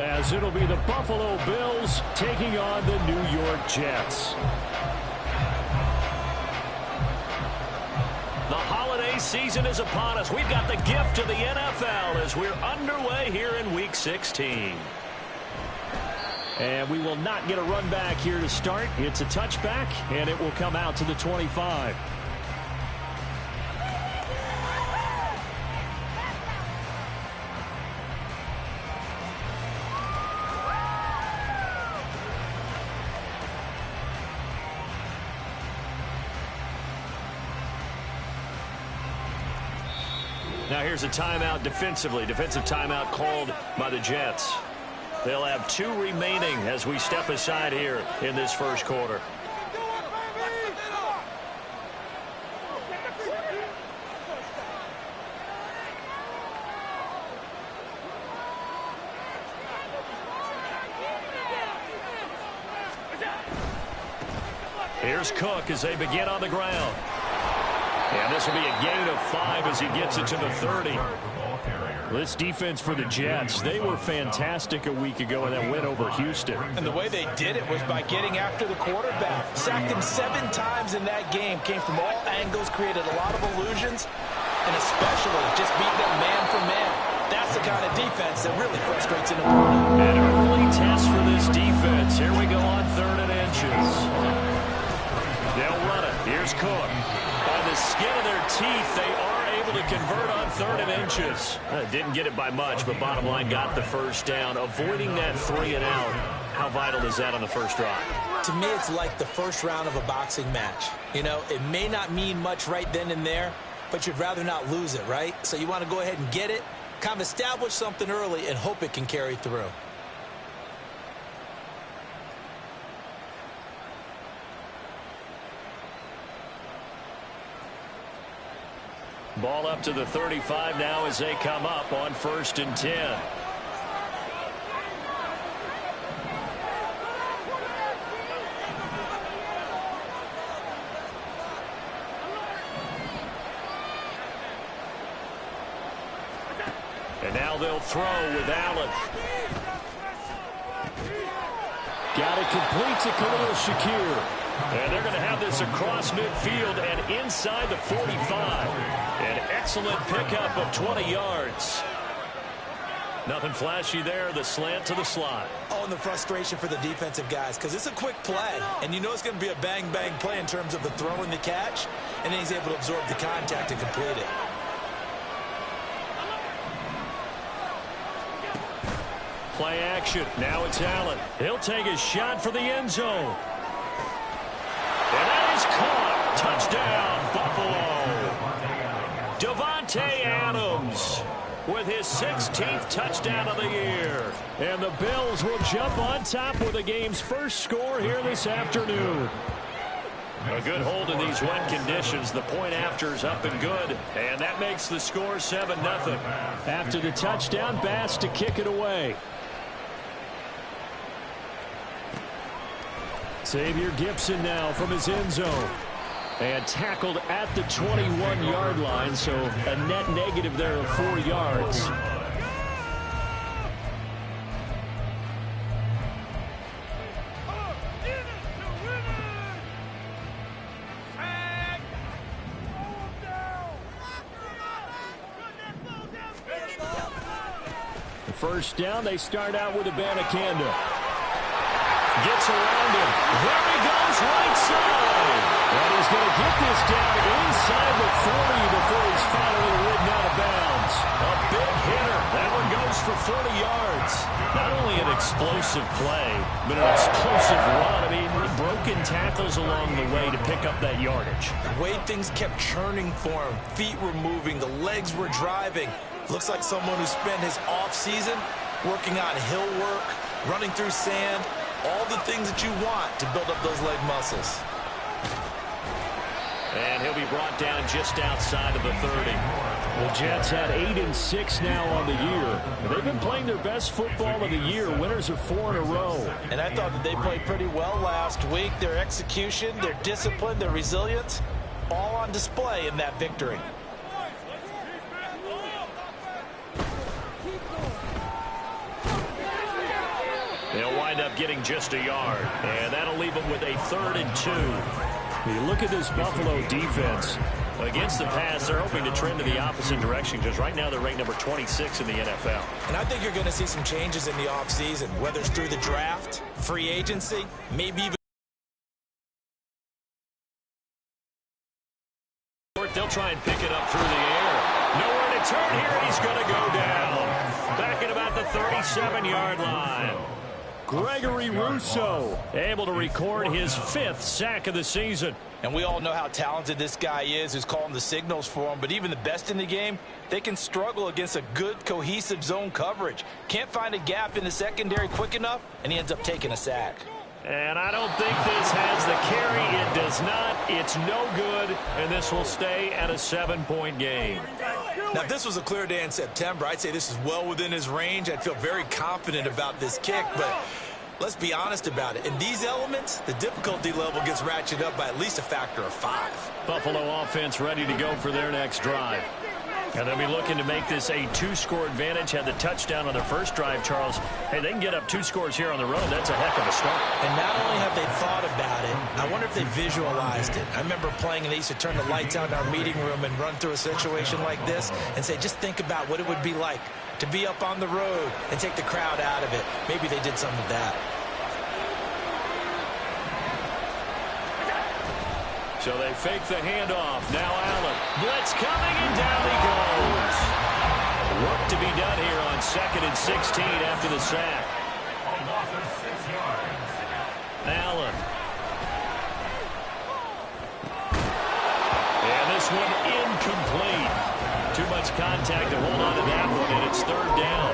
As it'll be the Buffalo Bills taking on the New York Jets. The holiday season is upon us. We've got the gift of the NFL as we're underway here in Week 16. And we will not get a run back here to start. It's a touchback, and it will come out to the 25. Now here's a timeout defensively. Defensive timeout called by the Jets. They'll have 2 remaining as we step aside here in this first quarter. Here's Cook as they begin on the ground. And this will be a gain of 5 as he gets it to the 30. This defense for the Jets, they were fantastic a week ago in that win over Houston. And the way they did it was by getting after the quarterback. Sacked him 7 times in that game. Came from all angles, created a lot of illusions, and especially just beat them man for man. That's the kind of defense that really frustrates an opponent. An early test for this defense. Here we go on 3rd and inches. They'll run it. Here's Cook. By the skin of their teeth, they are able to convert on 3rd and inches. Didn't get it by much, but bottom line got the first down. Avoiding that 3 and out. How vital is that on the first drive? To me, it's like the first round of a boxing match. You know, it may not mean much right then and there, but you'd rather not lose it, right? So you want to go ahead and get it, kind of establish something early, and hope it can carry through. Ball up to the 35 now as they come up on 1st and 10. And now they'll throw with Allen. Got it complete to Khalil Shakir. And they're going to have this across midfield and inside the 45. An excellent pickup of 20 yards. Nothing flashy there. The slant to the slot. Oh, and the frustration for the defensive guys, because it's a quick play, and you know it's going to be a bang-bang play in terms of the throw and the catch, and then he's able to absorb the contact and complete it. Play action. Now it's Allen. He'll take a shot for the end zone. And that is caught. Touchdown, Buffalo. Davante Adams with his 16th touchdown of the year. And the Bills will jump on top with the game's first score here this afternoon. A good hold in these wet conditions. The point after is up and good. And that makes the score 7-0. After the touchdown, Bass to kick it away. Xavier Gibson now from his end zone. And tackled at the 21-yard line, so a net negative there of 4 yards. The first down, they start out with Abanikanda. Gets around him. There he goes, right side. And he's going to get this down inside the 40 before he's finally ridden out of bounds. A big hitter. That one goes for 40 yards. Not only an explosive play, but an explosive run. I mean, broken tackles along the way to pick up that yardage. The way things kept churning for him. Feet were moving. The legs were driving. Looks like someone who spent his off-season working on hill work, running through sand, all the things that you want to build up those leg muscles. And he'll be brought down just outside of the 30. The Jets had 8-6 now on the year. They've been playing their best football of the year. Winners of 4 in a row. And I thought that they played pretty well last week. Their execution, their discipline, their resilience, all on display in that victory. They'll wind up getting just a yard, and that'll leave them with a 3rd and 2. You look at this Buffalo defense. Against the pass, they're hoping to trend in the opposite direction because right now they're ranked number 26 in the NFL. And I think you're going to see some changes in the offseason, whether it's through the draft, free agency, maybe even. They'll try and pick it up through the air. Nowhere to turn here, and he's going to go down. Back at about the 37-yard line. Gregory Rousseau able to record his 5th sack of the season. And we all know how talented this guy is who's calling the signals for him. But even the best in the game, they can struggle against a good, cohesive zone coverage. Can't find a gap in the secondary quick enough, and he ends up taking a sack. And I don't think this has the carry. It does not. It's no good, and this will stay at a 7-point game. Now, if this was a clear day in September, I'd say this is well within his range. I'd feel very confident about this kick, but let's be honest about it. In these elements, the difficulty level gets ratcheted up by at least a factor of 5. Buffalo offense ready to go for their next drive. And they'll be looking to make this a 2-score advantage. Had the touchdown on their first drive, Charles. Hey, they can get up 2 scores here on the road. That's a heck of a start. And not only have they thought about it, I wonder if they visualized it. I remember playing, and they used to turn the lights out in our meeting room and run through a situation like this and say, just think about what it would be like to be up on the road and take the crowd out of it. Maybe they did some of that. So they fake the handoff. Now Allen. Blitz coming, and down he goes. Work to be done here on 2nd and 16 after the sack. Allen. And this one incomplete. Too much contact to hold on to that one, and it's 3rd down.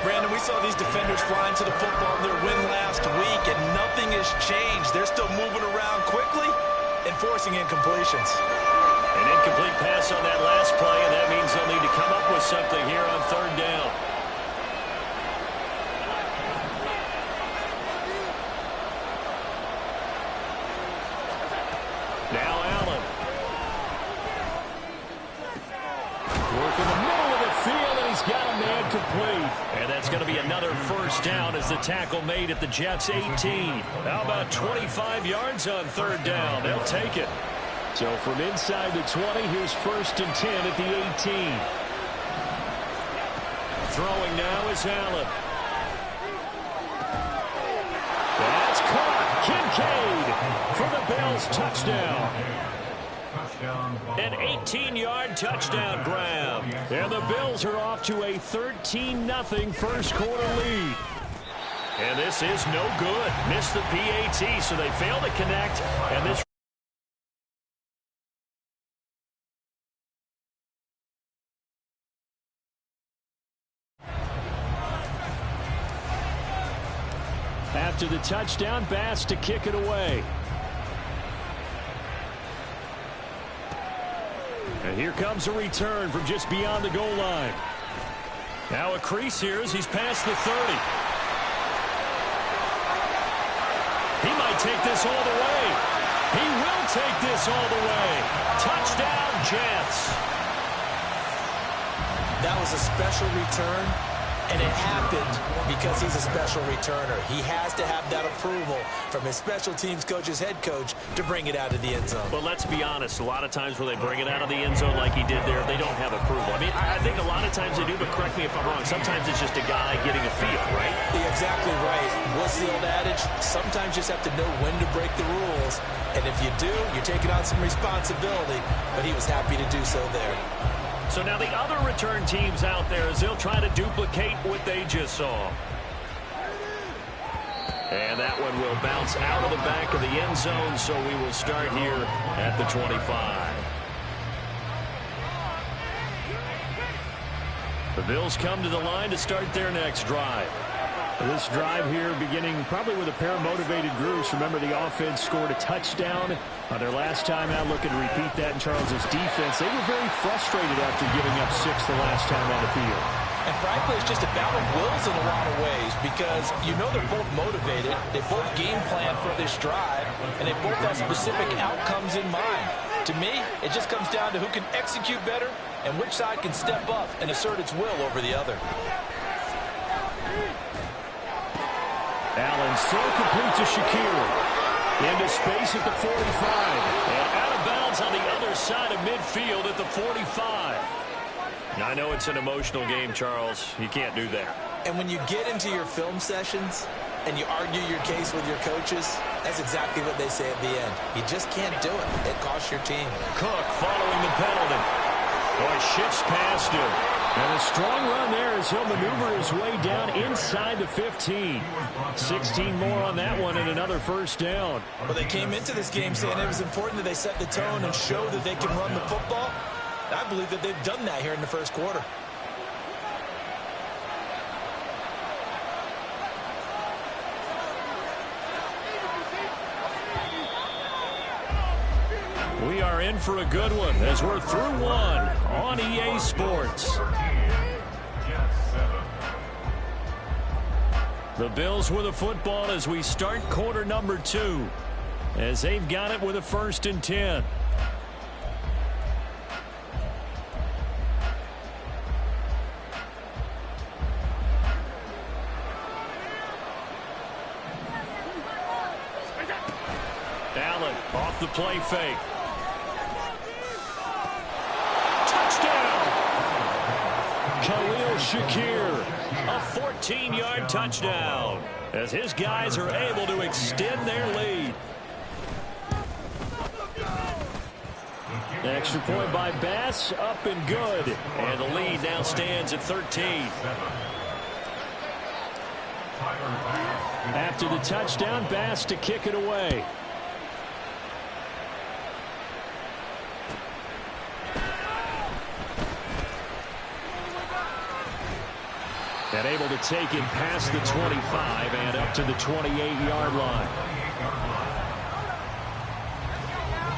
Brandon, we saw these defenders flying to the football in their win last week, and nothing has changed. They're still moving around quickly and forcing incompletions. An incomplete pass on that last play, and that means they'll need to come up with something here on 3rd down. Now Allen. Work in the middle of the field, and he's got a man complete. And that's going to be another 1st down as the tackle made at the Jets' 18. How about 25 yards on 3rd down? They'll take it. So from inside the 20, here's 1st and 10 at the 18. Throwing now is Allen. That's caught. Kincaid for the Bills touchdown. An 18-yard touchdown grab. And the Bills are off to a 13-0 first quarter lead. And this is no good. Missed the PAT, so they fail to connect. And this after the touchdown, Bass to kick it away. And here comes a return from just beyond the goal line. now a crease here as he's past the 30. He might take this all the way. He will take this all the way. Touchdown, Jets. That was a special return, and it happened because he's a special returner. He has to have that approval from his special teams coach's head coach to bring it out of the end zone. But let's be honest, a lot of times when they bring it out of the end zone like he did there, they don't have approval. I mean, I think a lot of times they do, but correct me if I'm wrong. Sometimes it's just a guy getting a feel, right? You're exactly right. What's the old adage? Sometimes you just have to know when to break the rules. And if you do, you're taking on some responsibility. But he was happy to do so there. So now the other return teams out there as they'll try to duplicate what they just saw. And that one will bounce out of the back of the end zone, so we will start here at the 25. The Bills come to the line to start their next drive. This drive here beginning probably with a pair of motivated groups. Remember, the offense scored a touchdown on their last time out. Looking to repeat that in Charles's defense. They were very frustrated after giving up 6 the last time on the field. And frankly, it's just a battle of wills in a lot of ways because you know they're both motivated. They both game plan for this drive, and they both have specific outcomes in mind. To me, it just comes down to who can execute better and which side can step up and assert its will over the other. And so complete to Shakir. Into space at the 45. And out of bounds on the other side of midfield at the 45. Now, I know it's an emotional game, Charles. You can't do that. And when you get into your film sessions and you argue your case with your coaches, that's exactly what they say at the end. You just can't do it. It costs your team. Cook following the penalty. Boy, shifts past him. And a strong run there as he'll maneuver his way down inside the 15. 16 more on that one and another first down. Well, they came into this game saying it was important that they set the tone and show that they can run the football. I believe that they've done that here in the first quarter. We are in for a good one as we're through one on EA Sports. The Bills with a football as we start quarter number 2, as they've got it with a 1st and 10. Allen off the play fake. Touchdown! Khalil Shakir, a 14-yard touchdown, as his guys are able to extend their lead. Extra point by Bass, up and good. And the lead now stands at 13. After the touchdown, Bass to kick it away. And able to take it past the 25 and up to the 28-yard line.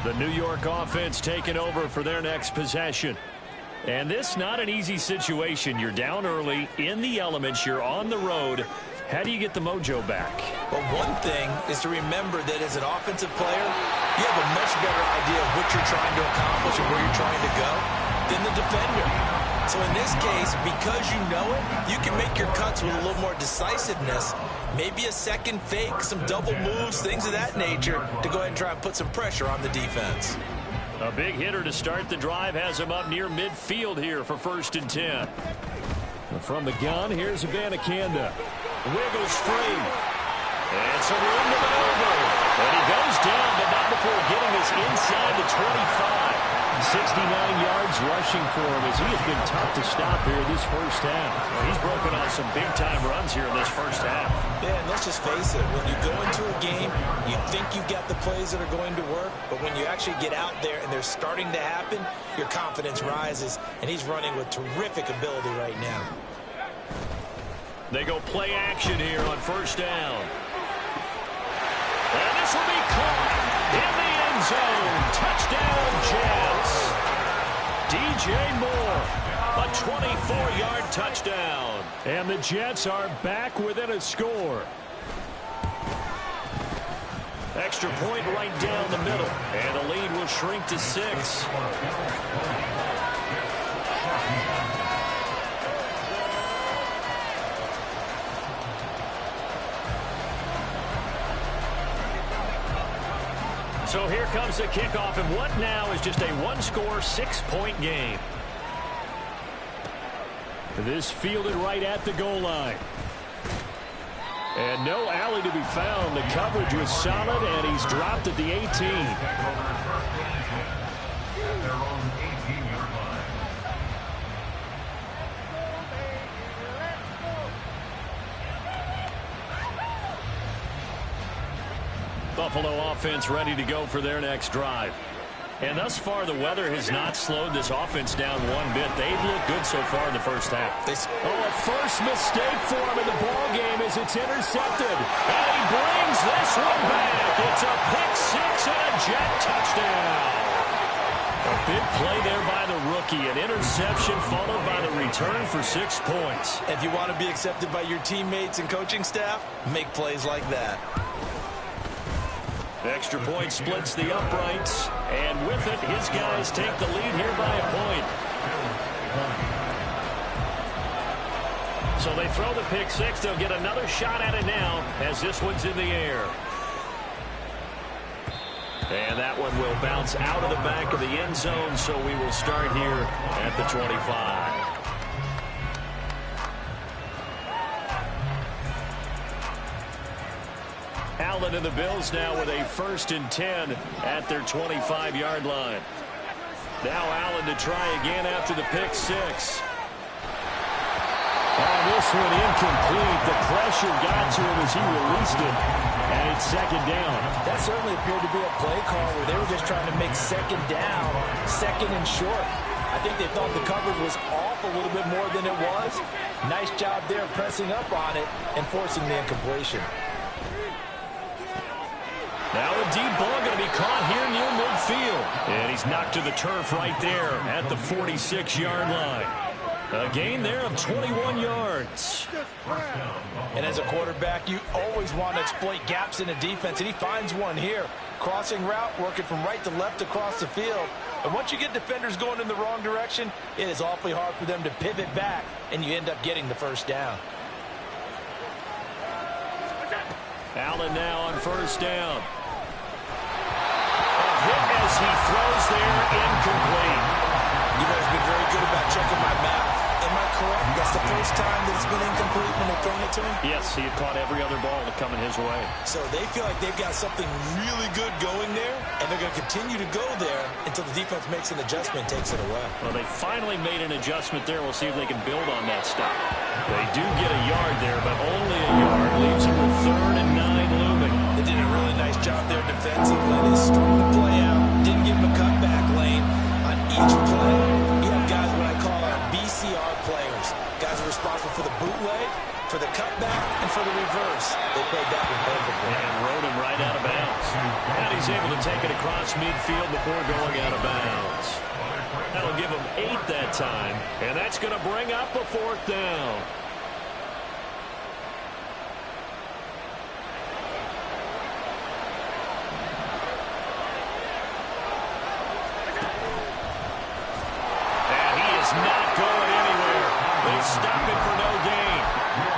The New York offense taking over for their next possession. And this not an easy situation. You're down early, in the elements, you're on the road. How do you get the mojo back? Well, one thing is to remember that as an offensive player, you have a much better idea of what you're trying to accomplish and where you're trying to go than the defender. So in this case, because you know it, you can make your cuts with a little more decisiveness. Maybe a second fake, some double moves, things of that nature to go ahead and try and put some pressure on the defense. A big hitter to start the drive has him up near midfield here for 1st and 10. From the gun, here's Abanikanda. Wiggles free. And some room to maneuver. And he goes down, but not before getting us inside the 25. 69 yards rushing for him as he has been tough to stop here this first half. Well, he's broken on some big-time runs here in this first half. Yeah, and let's just face it. When you go into a game, you think you've got the plays that are going to work, but when you actually get out there and they're starting to happen, your confidence rises, and he's running with terrific ability right now. They go play action here on 1st down. And this will be caught in the end zone. Touchdown, Jets. DJ Moore, a 24-yard touchdown. And the Jets are back within a score. Extra point right down the middle. And the lead will shrink to 6. So here comes the kickoff, and what now is just a one-score, 6-point game. This fielded right at the goal line. And no alley to be found. The coverage was solid, and he's dropped at the 18. Buffalo offense ready to go for their next drive. And thus far, the weather has not slowed this offense down one bit. They've looked good so far in the first half. A first mistake for him in the ball game as it's intercepted. And he brings this one back. It's a pick six and a Jet touchdown. A big play there by the rookie. An interception followed by the return for 6 points. If you want to be accepted by your teammates and coaching staff, make plays like that. Extra point splits the uprights, and with it, his guys take the lead here by a point. So they throw the pick six. They'll get another shot at it now as this one's in the air. And that one will bounce out of the back of the end zone, so we will start here at the 25. Allen and the Bills now with a 1st and 10 at their 25-yard line. Now Allen to try again after the pick six. Oh, this one incomplete. The pressure got to him as he released it. And it's 2nd down. That certainly appeared to be a play call where they were just trying to make 2nd down, 2nd and short. I think they thought the coverage was off a little bit more than it was. Nice job there pressing up on it and forcing the incompletion. Now a deep ball going to be caught here near midfield. And he's knocked to the turf right there at the 46-yard line. A gain there of 21 yards. And as a quarterback, you always want to exploit gaps in the defense, and he finds one here. Crossing route, working from right to left across the field. And once you get defenders going in the wrong direction, it is awfully hard for them to pivot back, and you end up getting the 1st down. Allen now on 1st down. A hit as he throws there, incomplete. You guys have been very good about checking my math. Am I correct? That's the first time that it's been incomplete when they've thrown it to him? Yes, he had caught every other ball coming his way. So they feel like they've got something really good going there, and they're going to continue to go there until the defense makes an adjustment and takes it away. Well, they finally made an adjustment there. We'll see if they can build on that stop. They do get a yard there, but only a yard. Leaves them with 3rd and 9 looming. They did a really nice job there defensively. They strung the play out, didn't give them a cutback lane. On each play, you have guys what I call our BCR players. Guys are responsible for the bootleg, for the cutback, and for the reverse. They played that one perfectly. And rode him right out of bounds. And he's able to take it across midfield before going out of bounds. That'll give him 8 that time. And that's going to bring up a 4th down. Not going anywhere. They stop it for no gain.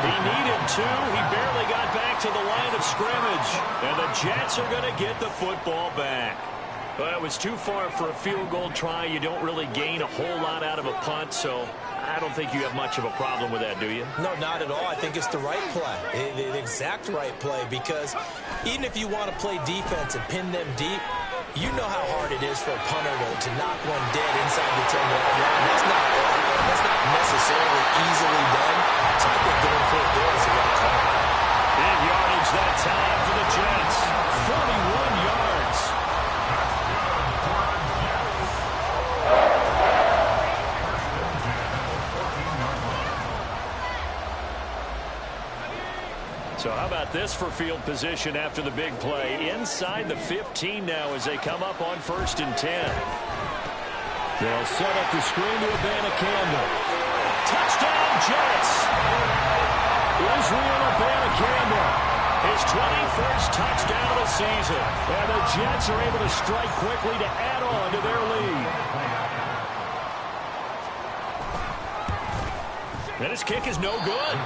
He needed 2. He barely got back to the line of scrimmage. And the Jets are going to get the football back. Well, it was too far for a field goal try. You don't really gain a whole lot out of a punt, so I don't think you have much of a problem with that, do you? No, not at all. I think it's the right play, the exact right play, because even if you want to play defense and pin them deep, you know how hard it is for a punter to knock one dead inside the 10-yard line. That's not necessarily easily done. So I think going for it there is the right call. Big yardage that time for the Jets. 41 yards. So how about this for field position after the big play? Inside the 15 now as they come up on 1st and 10. They'll set up the screen to Campbell. Touchdown, Jets! Israel Campbell. His 21st touchdown of the season. And the Jets are able to strike quickly to add on to their lead. And his kick is no good.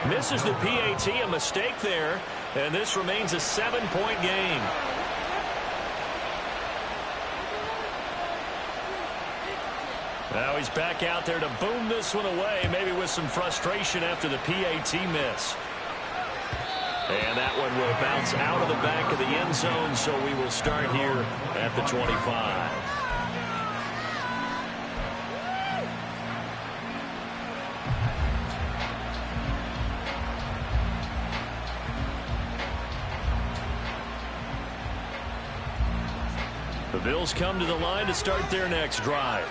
Misses the PAT, a mistake there. And this remains a 7-point game. Now he's back out there to boom this one away, maybe with some frustration after the PAT miss. And that one will bounce out of the back of the end zone, so we will start here at the 25. The Bills come to the line to start their next drive.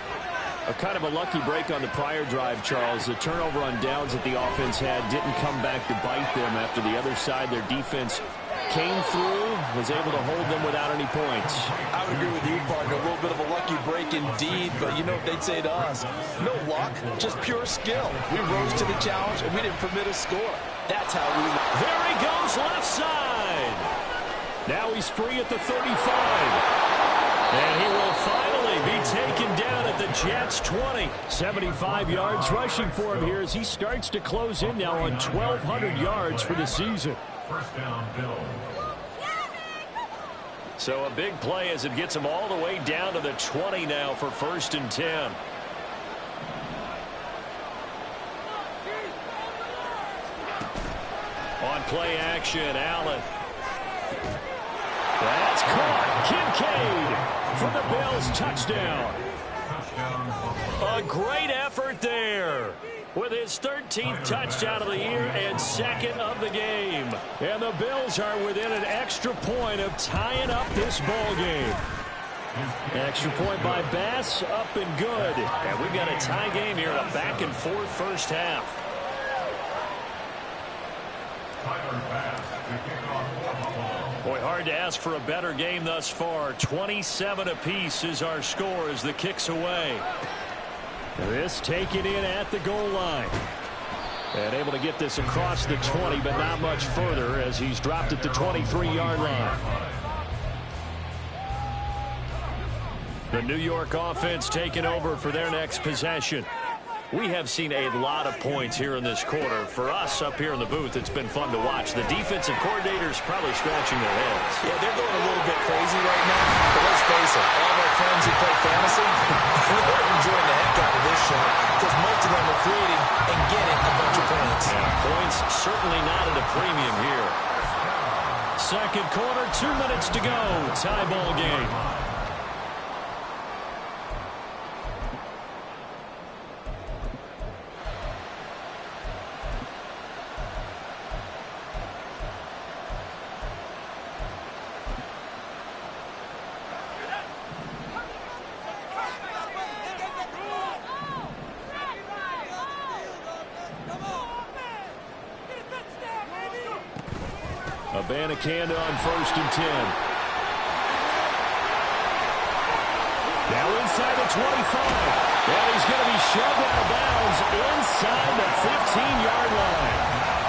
A kind of a lucky break on the prior drive, Charles. The turnover on downs that the offense had didn't come back to bite them after the other side. Their defense came through, was able to hold them without any points. I would agree with you, partner. A little bit of a lucky break indeed, but you know what they'd say to us? No luck, just pure skill. We rose to the challenge, and we didn't permit a score. That's how we... There he goes, left side. Now he's free at the 35. And he will finally be taken down at the Jets' 20. 75 yards rushing for him here as he starts to close in now on 1,200 yards for the season. First down, Bills. So a big play as it gets him all the way down to the 20 now for 1st and 10. On play action, Allen. That's caught. Kincaid for the Bills, touchdown. A great effort there with his 13th touchdown of the year and 2nd of the game. And the Bills are within an extra point of tying up this ball game. Extra point by Bass, up and good. And we've got a tie game here in a back-and-forth first half. Boy, hard to ask for a better game thus far. 27 apiece is our score as the kick's away. This taken in at the goal line. And able to get this across the 20, but not much further as he's dropped at the 23-yard line. The New York offense taking over for their next possession. We have seen a lot of points here in this quarter. For us up here in the booth, it's been fun to watch. The defensive coordinators probably scratching their heads. Yeah, they're going a little bit crazy right now. But let's face it, all of our friends who play fantasy, they're enjoying the heck out of this show because most of them are creating and getting a bunch of points. Yeah, points certainly not at a premium here. Second quarter, 2 minutes to go. Tie ball game. Abanikanda on 1st and 10. Now inside the 25. And he's going to be shoved out of bounds inside the 15-yard line.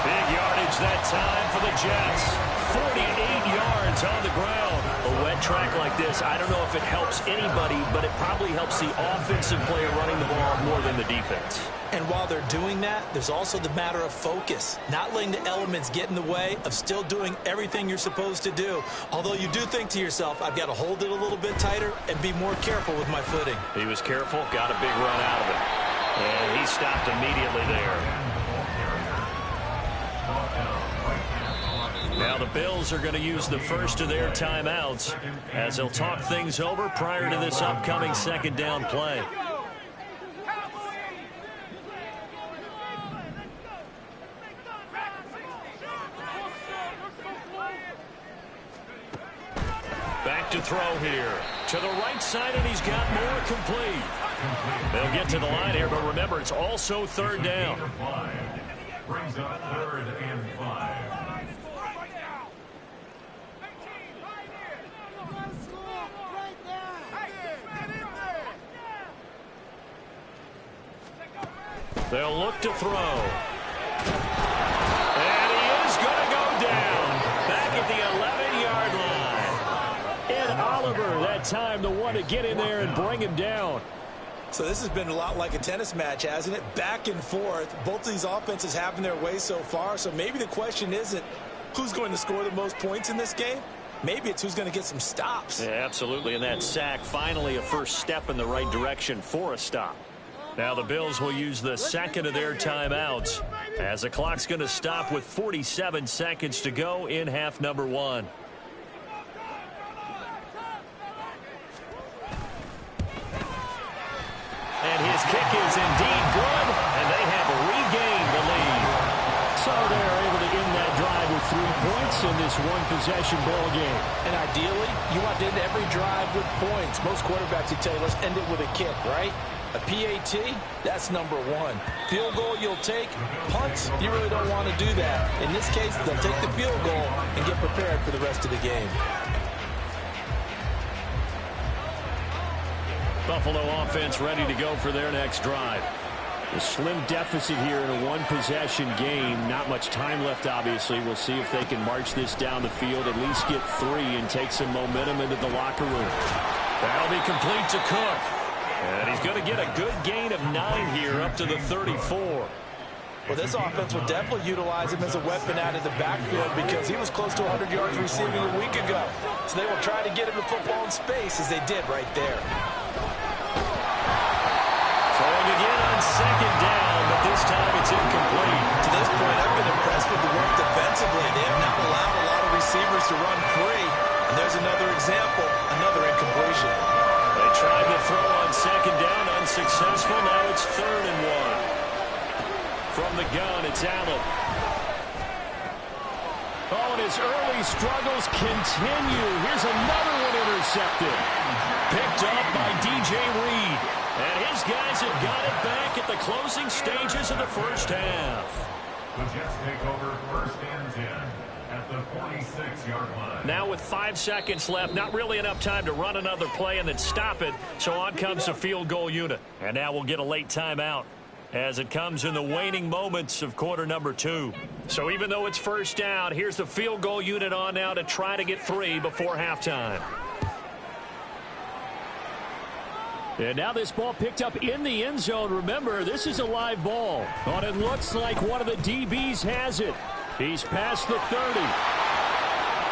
Big yardage that time for the Jets. 48 yards on the ground. A wet track like this, I don't know if it helps anybody, but it probably helps the offensive player running the ball more than the defense. And while they're doing that, there's also the matter of focus. Not letting the elements get in the way of still doing everything you're supposed to do. Although you do think to yourself, I've got to hold it a little bit tighter and be more careful with my footing. He was careful, got a big run out of it. And he stopped immediately there. Now the Bills are going to use the first of their timeouts as they'll talk things over prior to this upcoming second down play. Back to throw here. To the right side, and he's got more complete. They'll get to the line here, but remember, it's also 3rd down. Brings up 3rd and 5. They'll look to throw. And he is going to go down. Back at the 11-yard line. And Oliver, that time the one to get in there and bring him down. So this has been a lot like a tennis match, hasn't it? Back and forth. Both of these offenses having their way so far. So maybe the question isn't who's going to score the most points in this game. Maybe it's who's going to get some stops. Yeah, absolutely. And that sack, finally a first step in the right direction for a stop. Now the Bills will use the second of their timeouts as the clock's going to stop with 47 seconds to go in half number 1. And his kick is indeed good, and they have regained the lead. So they're able to end that drive with 3 points in this one-possession ball game. And ideally, you want to end every drive with points. Most quarterbacks would tell you, let's end it with a kick, right? A PAT, that's number 1. Field goal you'll take. Punts, you really don't want to do that. In this case, they'll take the field goal and get prepared for the rest of the game. Buffalo offense ready to go for their next drive. A slim deficit here in a one-possession game. Not much time left, obviously. We'll see if they can march this down the field, at least get 3, and take some momentum into the locker room. That'll be complete to Cook. And he's going to get a good gain of 9 here up to the 34. Well, this offense will definitely utilize him as a weapon out of the backfield because he was close to 100 yards receiving a week ago. So they will try to get him the football in space as they did right there. Throwing again on second down, but this time it's incomplete. To this point, I've been impressed with the work defensively. They have not allowed a lot of receivers to run free. And there's another example, another incompletion. They tried to throw on second down, unsuccessful. Now it's 3rd and 1. From the gun, it's Allen. Oh, and his early struggles continue. Here's another one intercepted. Picked up by DJ Reed. And his guys have got it back at the closing stages of the first half. The Jets take over 1st and 10 at the 46-yard line. Now with 5 seconds left, not really enough time to run another play and then stop it. So on comes the field goal unit. And now we'll get a late timeout as it comes in the waning moments of quarter number 2. So even though it's first down, here's the field goal unit on now to try to get 3 before halftime. And now this ball picked up in the end zone. Remember, this is a live ball. But it looks like one of the DBs has it. He's past the 30.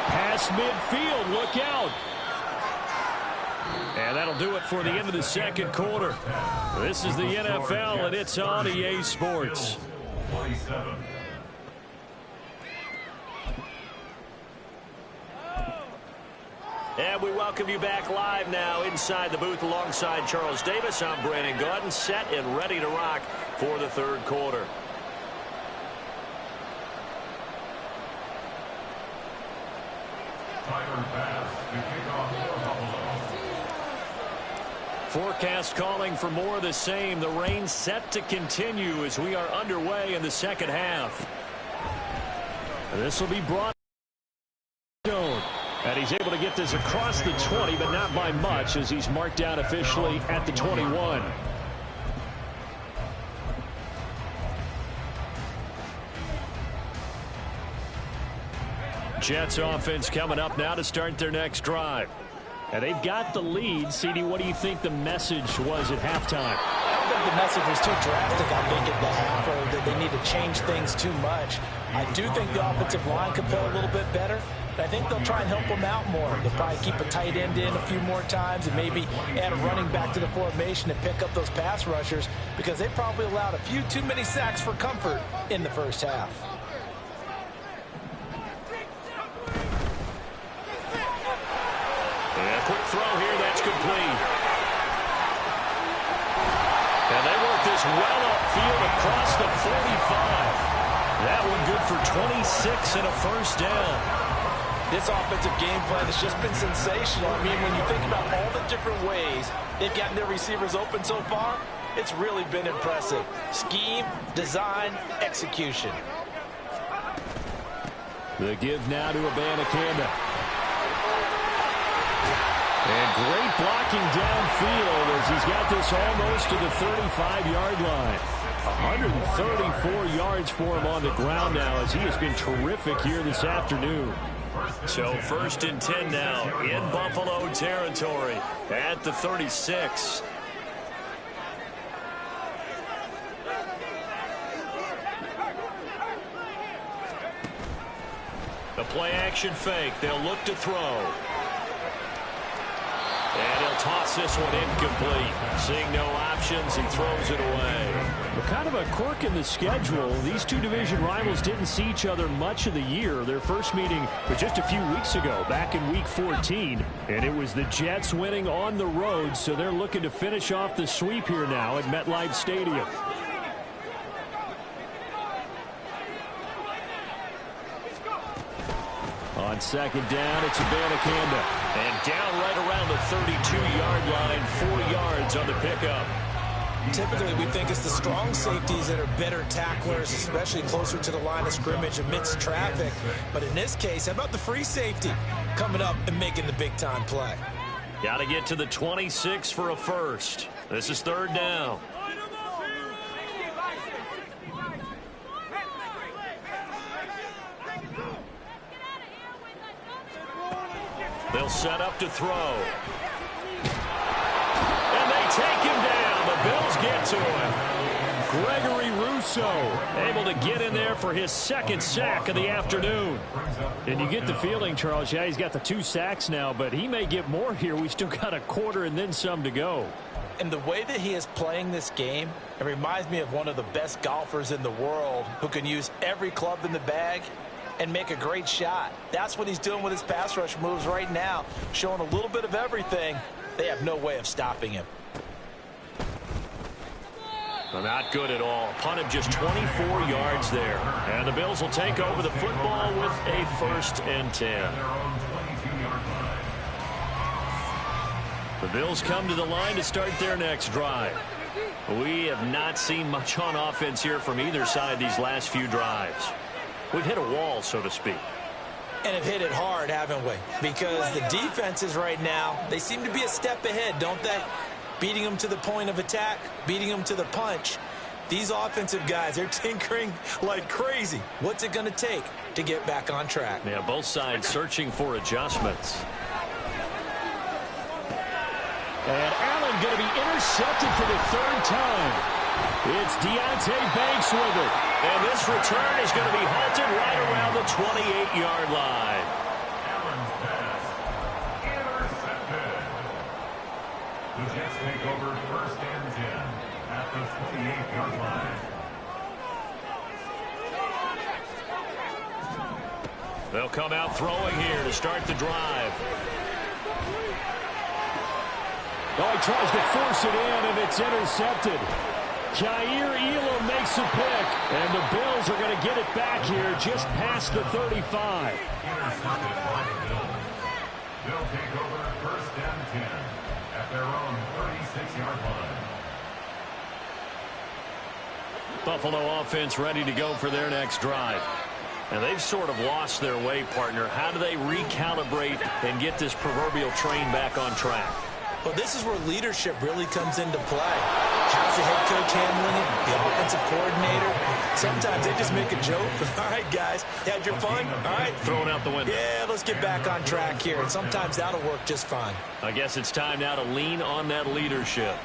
Past midfield. Look out. And that'll do it for the end of the second quarter. This is the NFL, and it's on EA Sports. 47. And we welcome you back live now inside the booth alongside Charles Davis. I'm Brandon Gaudin, set and ready to rock for the third quarter. Tyler Bass to kick off for Buffalo. Forecast calling for more of the same. The rain set to continue as we are underway in the second half. This will be brought down. And he's able to get this across the 20, but not by much as he's marked down officially at the 21. Jets offense coming up now to start their next drive. And they've got the lead. CD, what do you think the message was at halftime? I don't think the message was too drastic, I think, at the half, or that they need to change things too much. I do think the offensive line could play a little bit better. I think they'll try and help them out more. They'll probably keep a tight end in a few more times and maybe add a running back to the formation and pick up those pass rushers because they probably allowed a few too many sacks for comfort in the first half. And a quick throw here, that's complete. And they work this well upfield across the 45. That one good for 26 and a first down. This offensive game plan has just been sensational. I mean, when you think about all the different ways they've gotten their receivers open so far, it's really been impressive. Scheme, design, execution. The give now to Abanikanda. And great blocking downfield as he's got this almost to the 35-yard line. 134 yards for him on the ground now as he has been terrific here this afternoon. So 1st and 10 now in Buffalo territory at the 36. The play action fake. They'll look to throw. And he'll toss this one incomplete. Seeing no options, he throws it away. Well, kind of a quirk in the schedule. These two division rivals didn't see each other much of the year. Their first meeting was just a few weeks ago, back in Week 14. And it was the Jets winning on the road, so they're looking to finish off the sweep here now at MetLife Stadium. On second down, it's Abanikanda. And down right around the 32-yard line, 4 yards on the pickup. Typically, we think it's the strong safeties that are better tacklers, especially closer to the line of scrimmage amidst traffic. But in this case, how about the free safety coming up and making the big-time play? Got to get to the 26 for a first. This is 3rd down. They'll set up to throw. Gregory Rousseau able to get in there for his second sack of the afternoon. And you get the feeling, Charles, yeah, he's got the 2 sacks now, but he may get more here. We still got a quarter and then some to go. And the way that he is playing this game, it reminds me of one of the best golfers in the world who can use every club in the bag and make a great shot. That's what he's doing with his pass rush moves right now, showing a little bit of everything. They have no way of stopping him. Well, not good at all. Punt of just 24 yards there. And the Bills will take over the football with a 1st and 10. The Bills come to the line to start their next drive. We have not seen much on offense here from either side these last few drives. We've hit a wall, so to speak. And have hit it hard, haven't we? Because the defenses right now, they seem to be a step ahead, don't they? Beating them to the point of attack, beating them to the punch. These offensive guys, they're tinkering like crazy. What's it going to take to get back on track? Yeah, both sides searching for adjustments. And Allen going to be intercepted for the 3rd time. It's Deonte Banks with it. And this return is going to be halted right around the 28-yard line. Allen's pass intercepted. The Jets take over 1st and 10 at the 28-yard line. They'll come out throwing here to start the drive. Oh, he tries to force it in, and it's intercepted. Jair Elam makes a pick, and the Bills are going to get it back here just past the 35. Intercepted by the Bills. They'll take over 1st and 10 at their own 36-yard line. Buffalo offense ready to go for their next drive. And they've sort of lost their way, partner. How do they recalibrate and get this proverbial train back on track? Well, this is where leadership really comes into play. How's the head coach handling it? The offensive coordinator? Sometimes they just make a joke. All right, guys, had your fun? All right. Throw it out the window. Yeah, let's get back on track here. And sometimes that'll work just fine. I guess it's time now to lean on that leadership.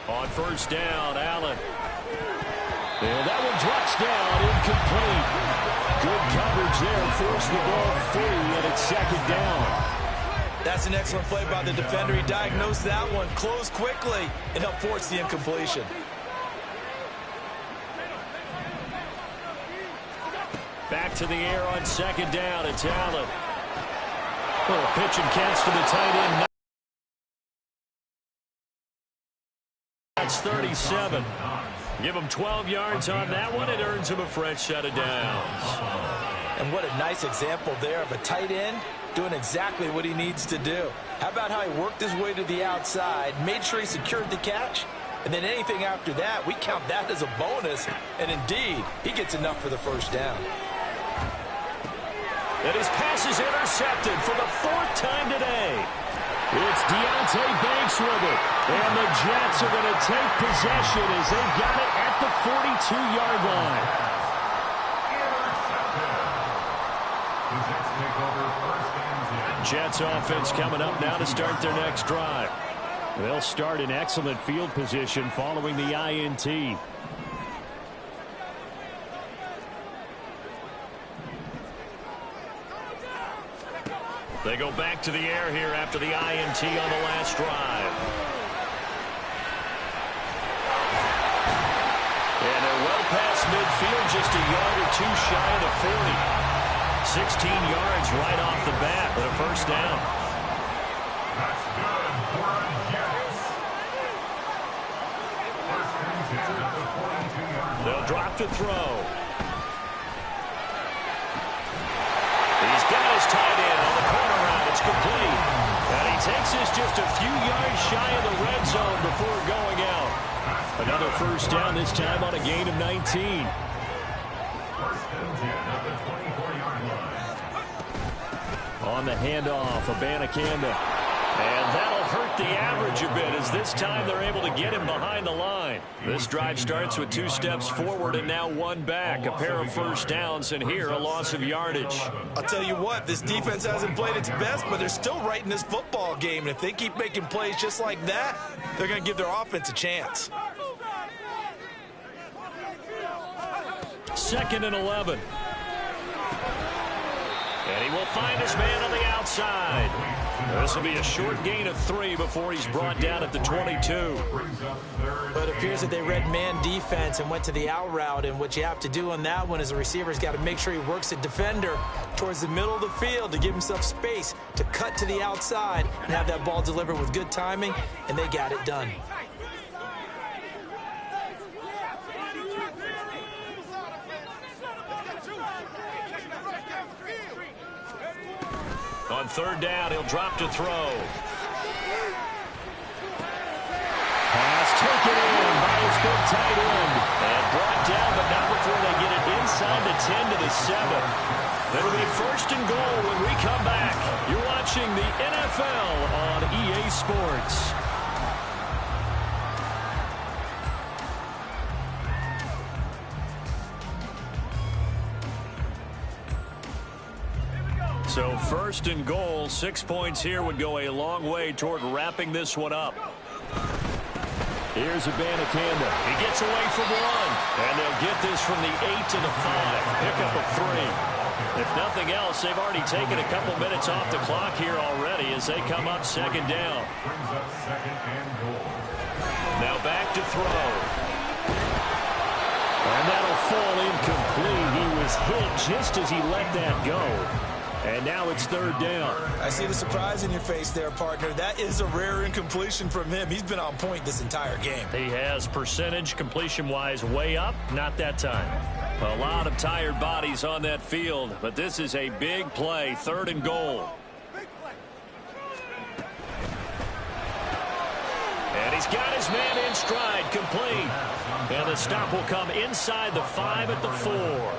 On 1st down, Allen. And that one drops down, incomplete. Good coverage there, forced the ball free, and it's 2nd down. That's an excellent play by the defender. He diagnosed that one, closed quickly, and helped force the incompletion. Back to the air on 2nd down. It's Allen. Little pitch and catch to the tight end. That's 37. Give him 12 yards on that one. It earns him a fresh set of downs. And what a nice example there of a tight end doing exactly what he needs to do. How about how he worked his way to the outside, made sure he secured the catch, and then anything after that, we count that as a bonus. And indeed, he gets enough for the 1st down. And his pass is intercepted for the 4th time today. It's Deonte Banks with it. And the Jets are going to take possession as they've got it at the 42-yard line. The Jets take over 1st and 10. Jets offense coming up now to start their next drive. They'll start in excellent field position following the INT. They go back to the air here after the INT on the last drive. And they're well past midfield, just a yard or two shy of the 40. 16 yards right off the bat for the 1st down. That's good for the Jets. 1st and 10 at the 42-yard line. They'll drop to throw. He's got his tight end on the corner route. It's complete. And he takes this just a few yards shy of the red zone before going out. Another 1st down, this time on a gain of 19. 1st and 10 at the 24-yard line. On the handoff, Abanikanda. And that'll hurt the average a bit as this time they're able to get him behind the line. This drive starts with 2 steps forward and now 1 back. A pair of first downs, and here a loss of yardage. I'll tell you what, this defense hasn't played its best, but they're still right in this football game. And if they keep making plays just like that, they're going to give their offense a chance. 2nd and 11. And he will find his man on the outside. This will be a short gain of 3 before he's brought down at the 22. But it appears that they read man defense and went to the out route. And what you have to do on that one is a receiver's got to make sure he works a defender towards the middle of the field to give himself space to cut to the outside and have that ball delivered with good timing, and they got it done. On 3rd down, he'll drop to throw. Pass taken in by his big tight end. And brought down, but not before they get it inside the 10 to the 7. It'll be 1st and goal when we come back. You're watching the NFL on EA Sports. So 1st and goal, 6 points here would go a long way toward wrapping this one up. Here's Abanikanda. He gets away from 1, and they'll get this from the 8 to the 5. Pickup of 3. If nothing else, they've already taken a couple minutes off the clock here already as they come up 2nd down. Now back to throw. And that'll fall incomplete. He was hit just as he let that go. And now it's 3rd down. I see the surprise in your face there, partner. That is a rare incompletion from him. He's been on point this entire game. He has percentage completion-wise way up. Not that time. A lot of tired bodies on that field, but this is a big play. 3rd and goal. And he's got his man in stride, complete. And the stop will come inside the 5 at the 4.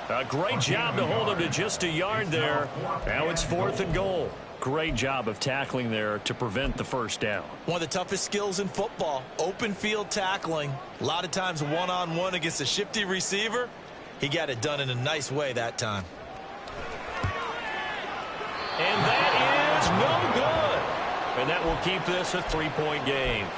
A great job to hold him to just a yard there. Now it's 4th and goal. Great job of tackling there to prevent the 1st down. One of the toughest skills in football, open field tackling. A lot of times one-on-one against a shifty receiver. He got it done in a nice way that time. And that is no good. And that will keep this a 3-point game.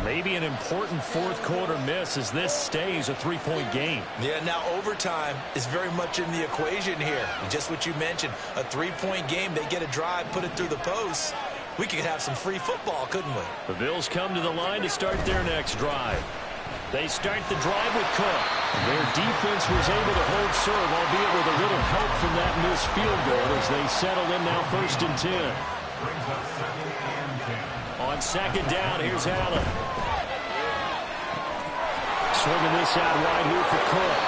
Maybe an important 4th quarter miss as this stays a 3-point game. Yeah, now overtime is very much in the equation here. Just what you mentioned, a 3-point game. They get a drive, put it through the posts. We could have some free football, couldn't we? The Bills come to the line to start their next drive. They start the drive with Cook. Their defense was able to hold serve, albeit with a little help from that missed field goal as they settle in now 1st and 10. On 2nd down, here's Allen. Swinging this out wide here for Cook.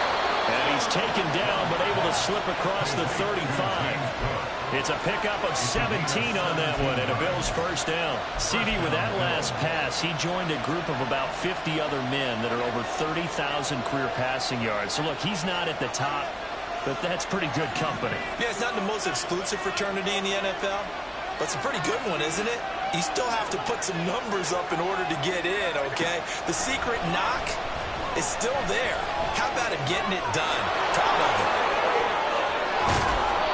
And he's taken down, but able to slip across the 35. It's a pickup of 17 on that one, and a Bills 1st down. CD, with that last pass, he joined a group of about 50 other men that are over 30,000 career passing yards. So, look, he's not at the top, but that's pretty good company. Yeah, it's not the most exclusive fraternity in the NFL, but it's a pretty good one, isn't it? You still have to put some numbers up in order to get in, okay? The secret knock is still there. How about him getting it done? Proud of him.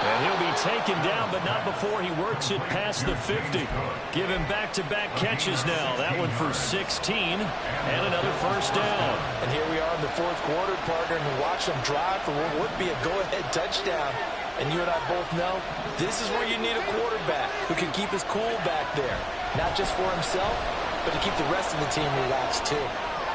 And he'll be taken down, but not before he works it past the 50. Give him back-to-back catches now. That one for 16, and another 1st down. And here we are in the 4th quarter, partner, and we watch them drive for what would be a go-ahead touchdown. And you and I both know this is where you need a quarterback who can keep his cool back there. Not just for himself, but to keep the rest of the team relaxed, too.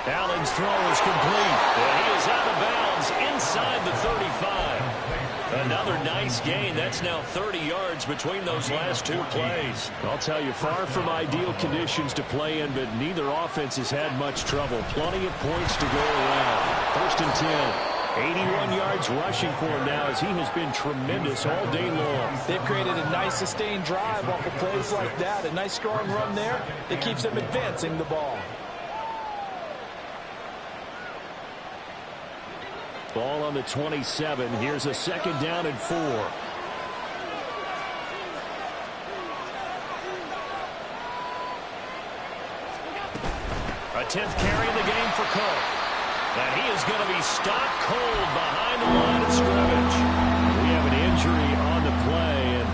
Allen's throw is complete. And he is out of bounds inside the 35. Another nice gain. That's now 30 yards between those last 2 plays. I'll tell you, far from ideal conditions to play in, but neither offense has had much trouble. Plenty of points to go around. 1st and 10. 81 yards rushing for him now as he has been tremendous all day long. They've created a nice sustained drive off of plays like that. A nice strong run there that keeps them advancing the ball. Ball on the 27. Here's a 2nd down and 4. A 10th carry in the game for Cook. And he is going to be stopped cold behind the line of scrimmage. We have an injury on the play, and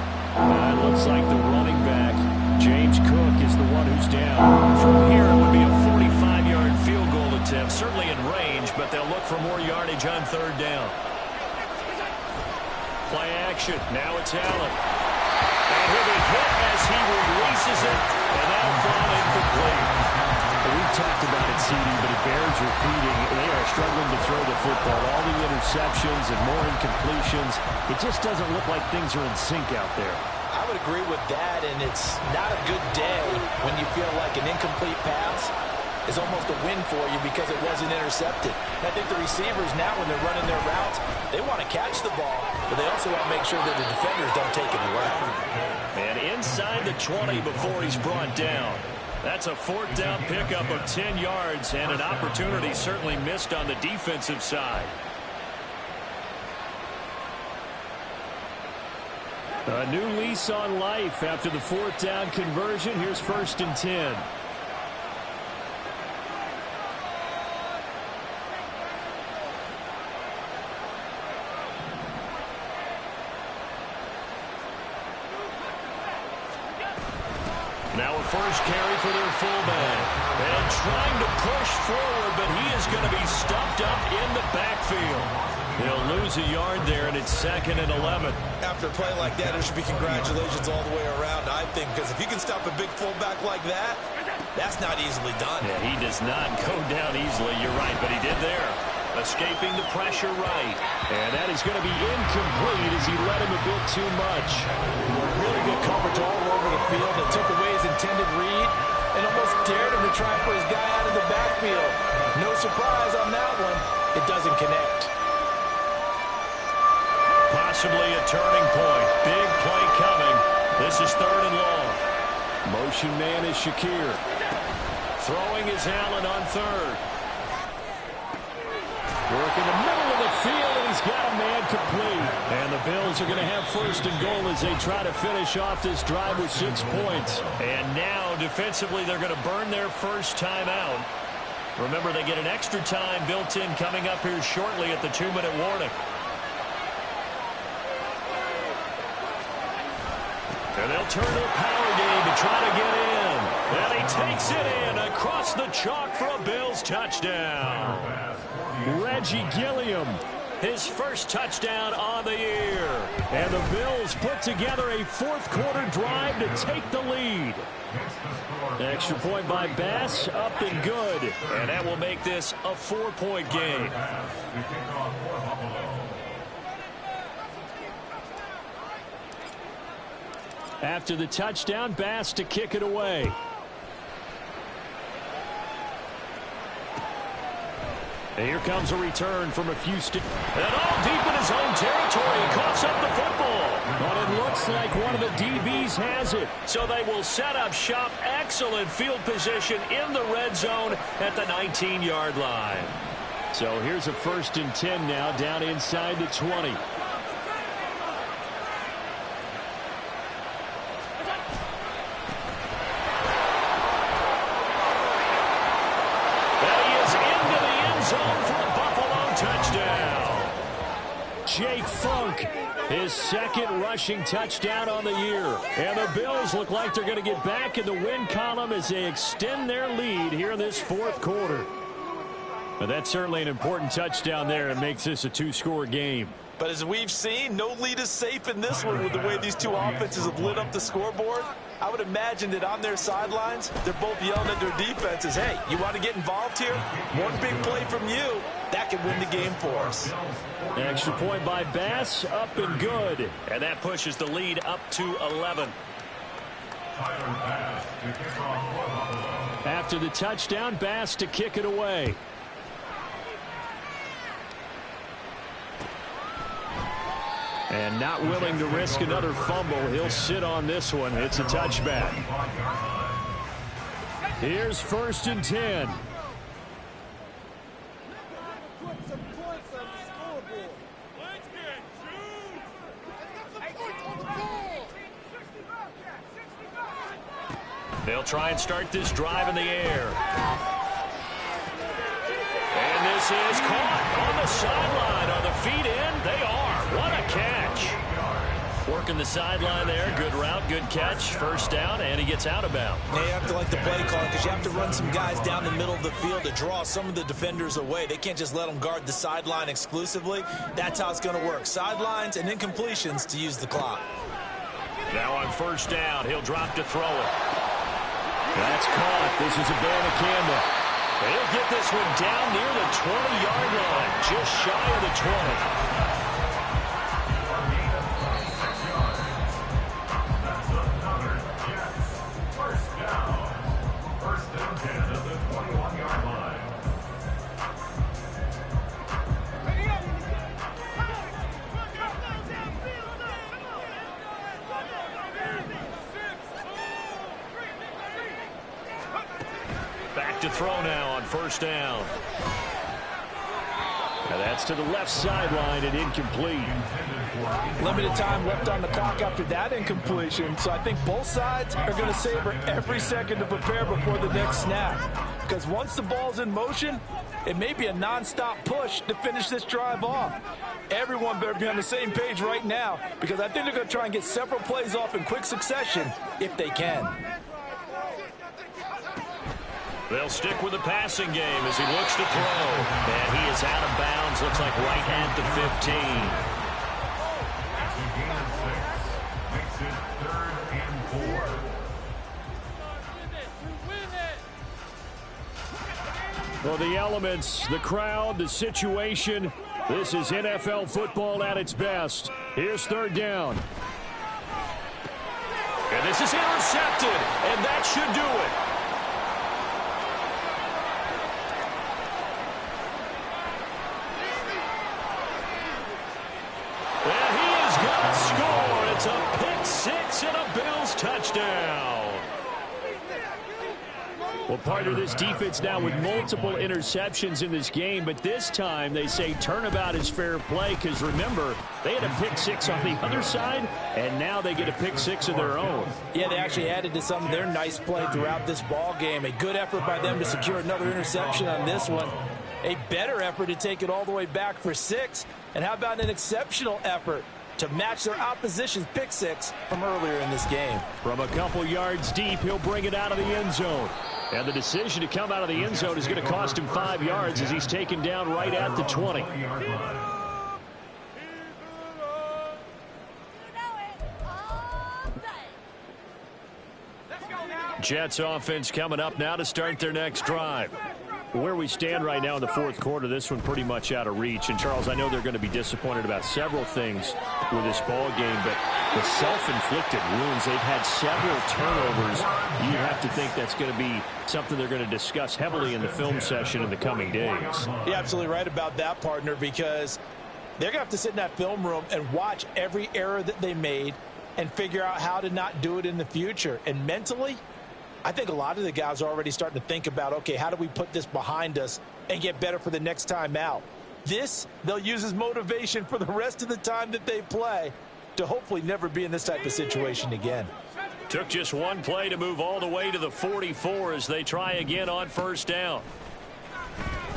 it looks like the running back, James Cook, is the one who's down. From here, it would be a 45-yard field goal attempt, certainly in range, but they'll look for more yardage on 3rd down. Play action. Now it's Allen. And he'll be hit as he releases it, and that'll fall incomplete. We've talked about it, CD, but it bears repeating. They are struggling to throw the football. All the interceptions and more incompletions. It just doesn't look like things are in sync out there. I would agree with that, and it's not a good day when you feel like an incomplete pass is almost a win for you because it wasn't intercepted. And I think the receivers now, when they're running their routes, they want to catch the ball, but they also want to make sure that the defenders don't take it away. And inside the 20 before he's brought down. That's a 4th down pickup of 10 yards and an opportunity certainly missed on the defensive side. A new lease on life after the 4th down conversion. Here's 1st and 10. Now a first carry for their fullback. And trying to push forward, but he is going to be stuffed up in the backfield. He'll lose a yard there, and it's 2nd and 11. After a play like that, there should be congratulations all the way around, I think, because if you can stop a big fullback like that, that's not easily done. Yeah, he does not go down easily, you're right, but he did there. Escaping the pressure right. And that is going to be incomplete as he led him a bit too much. Really good coverage all over the field. It took away his intended read and almost dared him to try and put his guy out of the backfield. No surprise on that one. It doesn't connect. Possibly a turning point. Big play coming. This is 3rd and long. Motion man is Shakir. Throwing is Allen on 3rd. Work in the middle of the field, and he's got a man complete. And the Bills are going to have 1st and goal as they try to finish off this drive with 6 points. And now, defensively, they're going to burn their first time out. Remember, they get an extra time built in coming up here shortly at the 2-minute warning. And they'll turn to a power game to try to get in. And he takes it in across the chalk for a Bills touchdown. Reggie Gilliam, his first touchdown on the year. And the Bills put together a 4th quarter drive to take the lead. Extra point by Bass, up and good. And that will make this a 4-point game. After the touchdown, Bass to kick it away. And here comes a return from a few steps. And all deep in his own territory, he coughs up the football. But it looks like one of the DBs has it. So they will set up shop. Excellent field position in the red zone at the 19-yard line. So here's a 1st and 10 now, down inside the 20. Jake Funk, his 2nd rushing touchdown on the year. And the Bills look like they're going to get back in the win column as they extend their lead here in this 4th quarter. But that's certainly an important touchdown there. It makes this a 2-score game. But as we've seen, no lead is safe in this one with the way these two offenses have lit up the scoreboard. I would imagine that on their sidelines, they're both yelling at their defenses, hey, you want to get involved here? One big play from you, that could win the game for us. Extra point by Bass, up and good. And that pushes the lead up to 11. After the touchdown, Bass to kick it away. And not willing to risk another fumble. He'll sit on this one. It's a touchback. Here's 1st and 10. They'll try and start this drive in the air. is caught on the sideline. Are the feet in? They are. What a catch. Working the sideline there. Good route, good catch. First down, and he gets out of bounds. Now you have to like the play call because you have to run some guys down the middle of the field to draw some of the defenders away. They can't just let them guard the sideline exclusively. That's how it's going to work. Sidelines and incompletions to use the clock. Now on first down, he'll drop to throw it. That's caught. This is a Campbell. He'll get this one down near the 20-yard line, just shy of the 20. To throw now on first down. Now that's to the left sideline and incomplete. Limited time left on the clock after that incompletion, so I think both sides are going to savor every second to prepare before the next snap. Because once the ball's in motion, it may be a non-stop push to finish this drive off. Everyone better be on the same page right now because I think they're going to try and get several plays off in quick succession if they can. They'll stick with the passing game as he looks to throw. And he is out of bounds, looks like right at the 15. Well, the elements, the crowd, the situation, this is NFL football at its best. Here's third down. And this is intercepted, and that should do it. And he is going to score. It's a pick six and a Bills touchdown. Well, part of this defense now with multiple interceptions in this game, but this time they say turnabout is fair play because, remember, they had a pick six on the other side, and now they get a pick six of their own. Yeah, they actually added to some of their nice play throughout this ball game. A good effort by them to secure another interception on this one. A better effort to take it all the way back for six. And how about an exceptional effort to match their opposition's pick six from earlier in this game? From a couple yards deep, he'll bring it out of the end zone. And the decision to come out of the end zone is going to cost him 5 yards as he's taken down right at the 20. Jets offense coming up now to start their next drive. Where we stand right now in the fourth quarter, this one pretty much out of reach. And, Charles, I know they're going to be disappointed about several things with this ball game, but the self-inflicted wounds, they've had several turnovers. You have to think that's going to be something they're going to discuss heavily in the film session in the coming days. You're absolutely right about that, partner, because they're going to have to sit in that film room and watch every error that they made and figure out how to not do it in the future. And mentally, I think a lot of the guys are already starting to think about, okay, how do we put this behind us and get better for the next time out? This, they'll use as motivation for the rest of the time that they play to hopefully never be in this type of situation again. Took just one play to move all the way to the 44 as they try again on first down.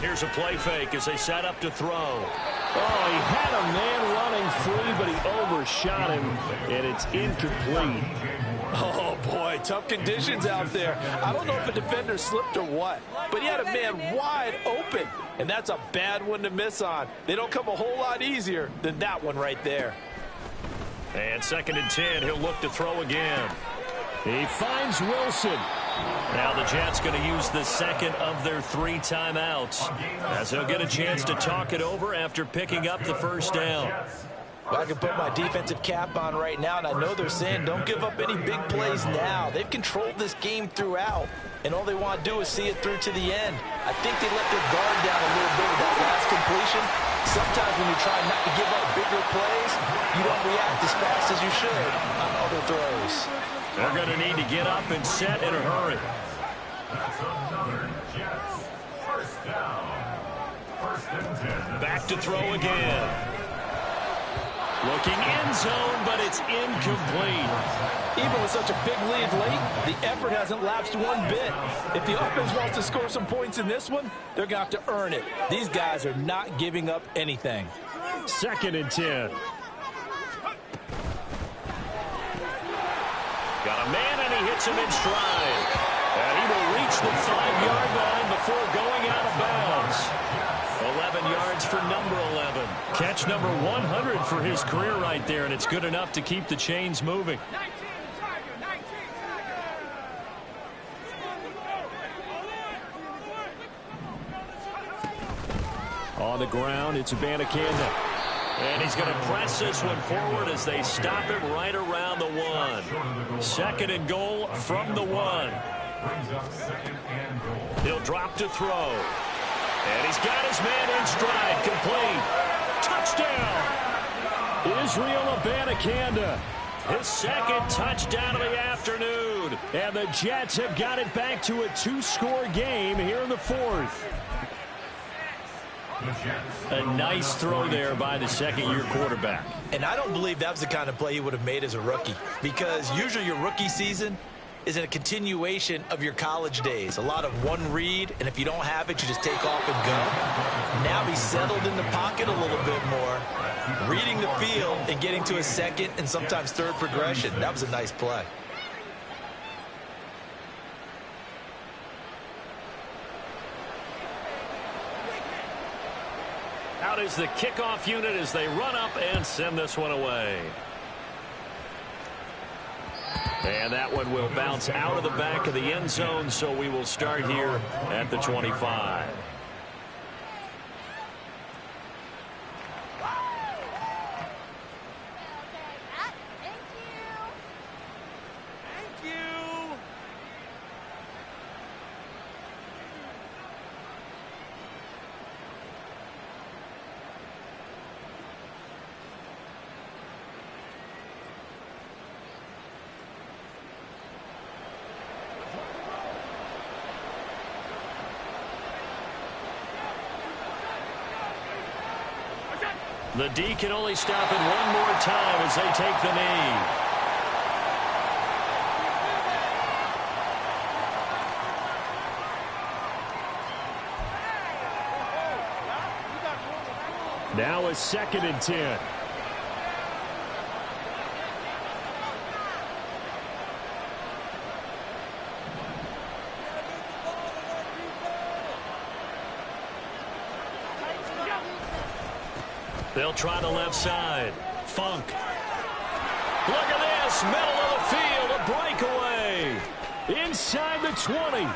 Here's a play fake as they set up to throw. Oh, he had a man running free, but he overshot him, and it's incomplete. Oh, boy, tough conditions out there. I don't know if a defender slipped or what, but he had a man wide open, and that's a bad one to miss on. They don't come a whole lot easier than that one right there. And 2nd and 10, he'll look to throw again. He finds Wilson. Now the Jets going to use the second of their 3 timeouts as they'll get a chance to talk it over after picking up the first down. Well, I can put my defensive cap on right now, and I know they're saying don't give up any big plays now. They've controlled this game throughout, and all they want to do is see it through to the end. I think they let their guard down a little bit with that last completion. Sometimes when you try not to give up bigger plays, you don't react as fast as you should on other throws. They're going to need to get up and set in a hurry. Back to throw again. Looking end zone, but it's incomplete. Even with such a big lead late, the effort hasn't lapsed one bit. If the offense wants to score some points in this one, they're going to have to earn it. These guys are not giving up anything. 2nd and 10. Got a man, and he hits him in stride. And he will reach the 5-yard line before going out of bounds. 11 yards for number 11. Catch number 100 for his career right there, and it's good enough to keep the chains moving. On the ground, it's Abanikanda. And he's going to press this one forward as they stop it right around the 1. 2nd and goal from the 1. He'll drop to throw. And he's got his man in stride. Complete. Touchdown. Israel Abanikanda. His 2nd touchdown of the afternoon. And the Jets have got it back to a 2-score game here in the 4th. A nice throw there by the 2nd-year quarterback. And I don't believe that was the kind of play he would have made as a rookie, because usually your rookie season is a continuation of your college days. A lot of one read, and if you don't have it, you just take off and go. Now he's settled in the pocket a little bit more, reading the field and getting to a 2nd and sometimes 3rd progression. That was a nice play. Out is the kickoff unit as they run up and send this one away. And that one will bounce out of the back of the end zone, so we will start here at the 25. The D can only stop it one more time as they take the knee. Now a 2nd and 10. They'll try the left side. Funk. Look at this. Middle of the field. A breakaway. Inside the 20. And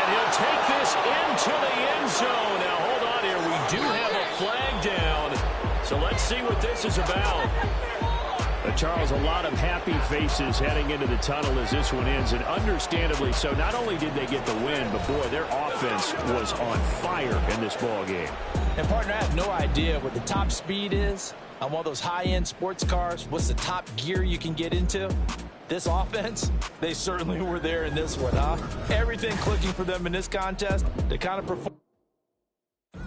he'll take this into the end zone. Now, hold on here. We do have a flag down. So let's see what this is about. Charles, a lot of happy faces heading into the tunnel as this one ends, and understandably so. Not only did they get the win, but, boy, their offense was on fire in this ball game. And, partner, I have no idea what the top speed is on one of those high-end sports cars. What's the top gear you can get into? This offense, they certainly were there in this one, huh? Everything clicking for them in this contest to kind of perform.